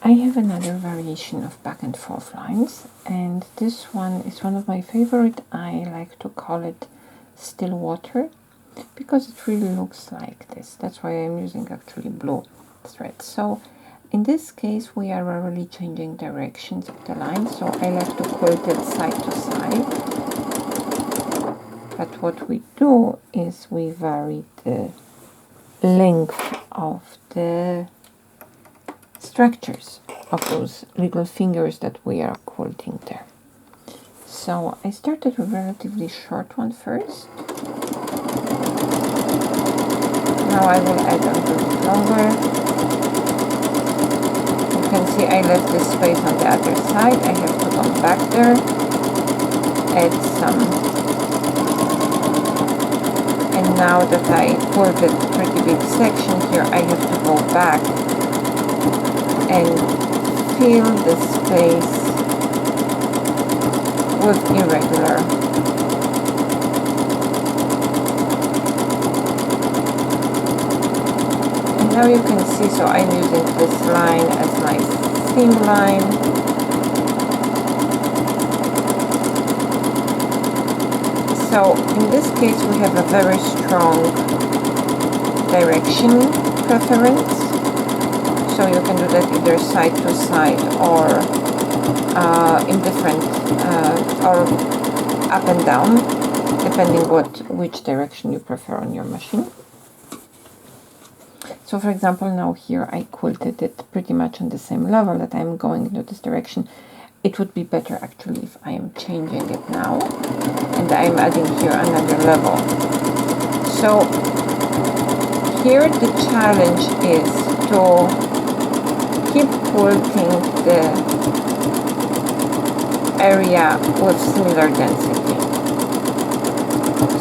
I have another variation of back and forth lines, and this one is one of my favorite. I like to call it still water because it really looks like this. That's why I'm using actually blue thread. So in this case we are rarely changing directions of the line, so I like to quilt it side to side. But what we do is we vary the length of the structures of those little fingers that we are quilting there. So I started with a relatively short one first. Now I will add a little bit longer. You can see I left this space on the other side. I have to go back there, add some, and now that I quilted a pretty big section here, I have to go back and fill the space with irregular. And now you can see, so I'm using this line as my seam line. So in this case we have a very strong direction preference. So you can do that either side to side or in different or up and down, depending which direction you prefer on your machine. So for example, now here I quilted it pretty much on the same level that I'm going into this direction. It would be better actually if I am changing it now and I'm adding here another level. So here the challenge is to keep quilting the area with similar density.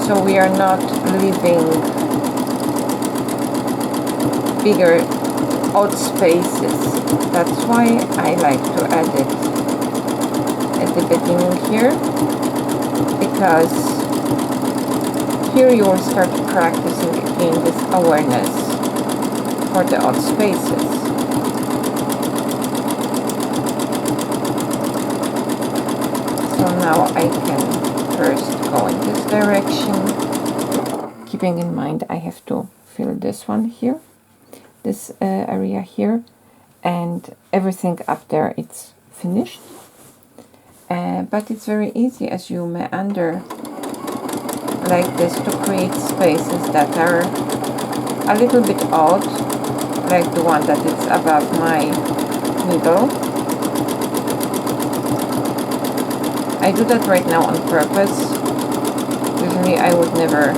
So we are not leaving bigger odd spaces. That's why I like to add it at the beginning here, because here you will start practicing again this awareness for the odd spaces. So now I can first go in this direction, keeping in mind I have to fill this one here, this area here, and everything up there it's finished. But it's very easy as you meander like this to create spaces that are a little bit odd, like the one that is above my needle. I do that right now on purpose. Usually I would never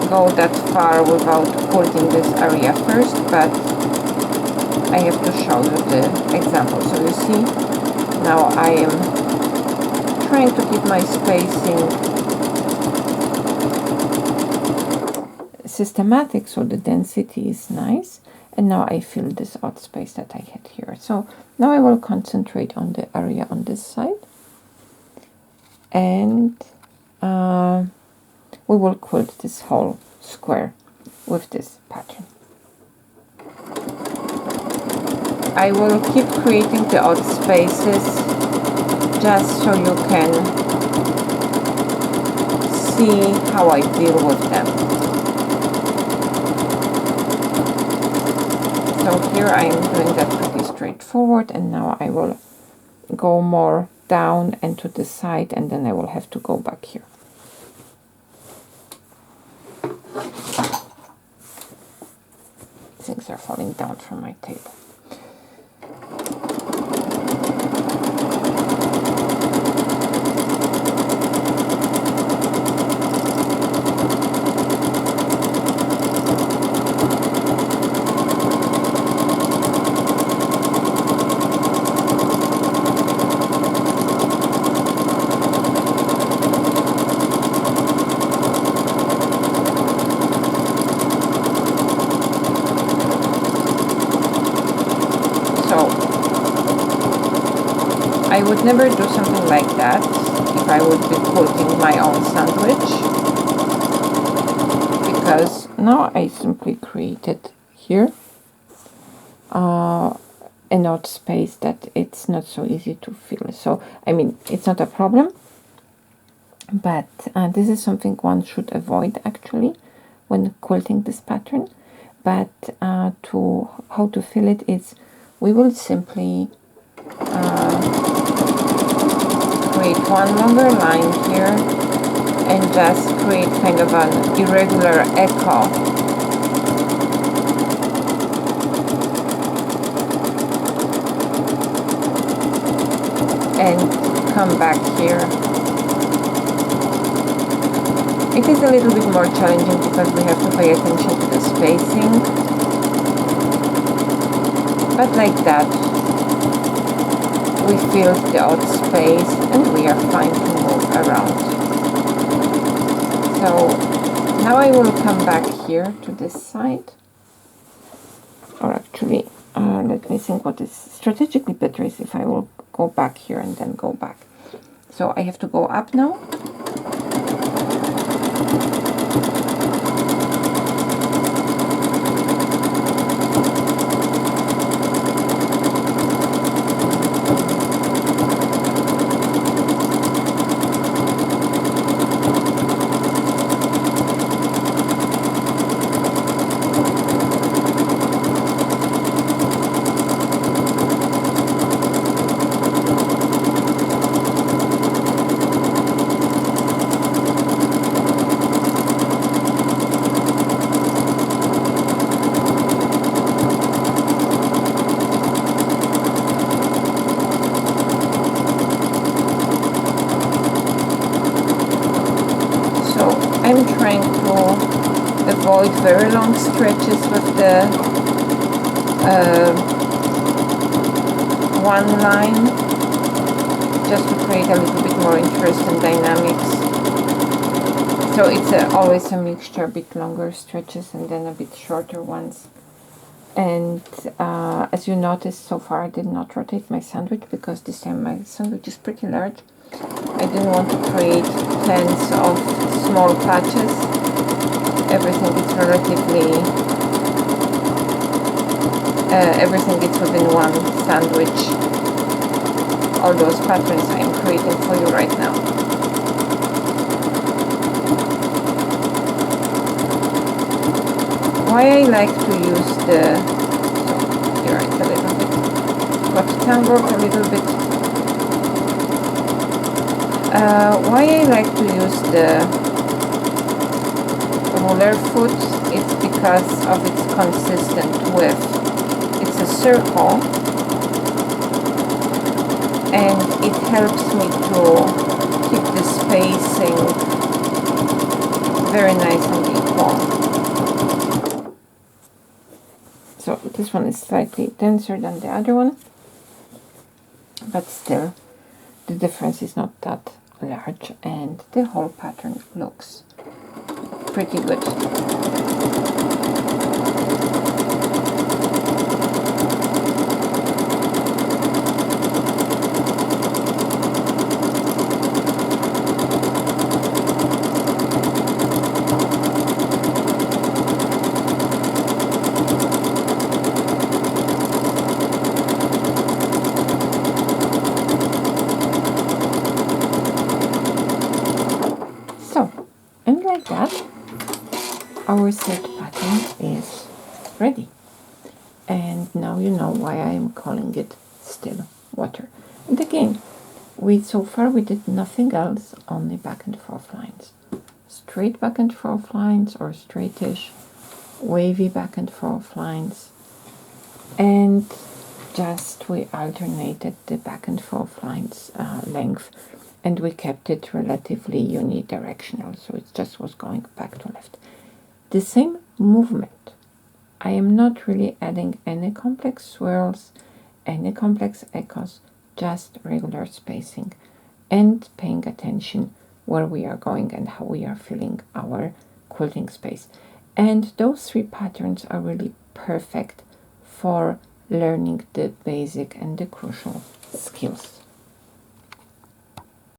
go that far without quilting this area first, but I have to show you the example. So you see, now I am trying to keep my spacing systematic so the density is nice. And now I fill this odd space that I had here. So now I will concentrate on the area on this side. And we will quilt this whole square with this pattern. I will keep creating the odd spaces just so you can see how I deal with them. So here I am doing that pretty straightforward, and now I will go more down and to the side, and then I will have to go back here. Things are falling down from my table. I would never do something like that if I would be quilting my own sandwich, because now I simply created here an odd space that it's not so easy to fill. So I mean, it's not a problem, but this is something one should avoid actually when quilting this pattern. But to how to fill it is, we will simply create one longer line here and just create kind of an irregular echo. And come back here. It is a little bit more challenging because we have to pay attention to the spacing, but like that we filled the odd space and we are fine to move around. So now I will come back here to this side, or actually let me think what is strategically better is if I will go back here and then go back. So I have to go up now. I'm trying to avoid very long stretches with the one line, just to create a little bit more interest and dynamics. So it's always a mixture, a bit longer stretches and then a bit shorter ones. And as you noticed, so far I did not rotate my sandwich because this time my sandwich is pretty large. I didn't want to create tens of small patches. Everything is relatively, everything is within one sandwich. All those patterns I am creating for you right now. Why I like to use the, so here it's a little bit, got tangled a little bit. Why I like to use the ruler foot is because of its consistent width. It's a circle and it helps me to keep the spacing very nice and equal. So this one is slightly denser than the other one, but still the difference is not that large and the whole pattern looks pretty good. And like that, our third pattern is ready. And now you know why I am calling it still water. And again, so far we did nothing else, only back and forth lines. Straight back and forth lines or straightish, wavy back and forth lines. And just we alternated the back and forth lines length. And we kept it relatively unidirectional, so it just was going back to left. The same movement. I am not really adding any complex swirls, any complex echoes, just regular spacing and paying attention where we are going and how we are filling our quilting space. And those three patterns are really perfect for learning the basic and the crucial skills.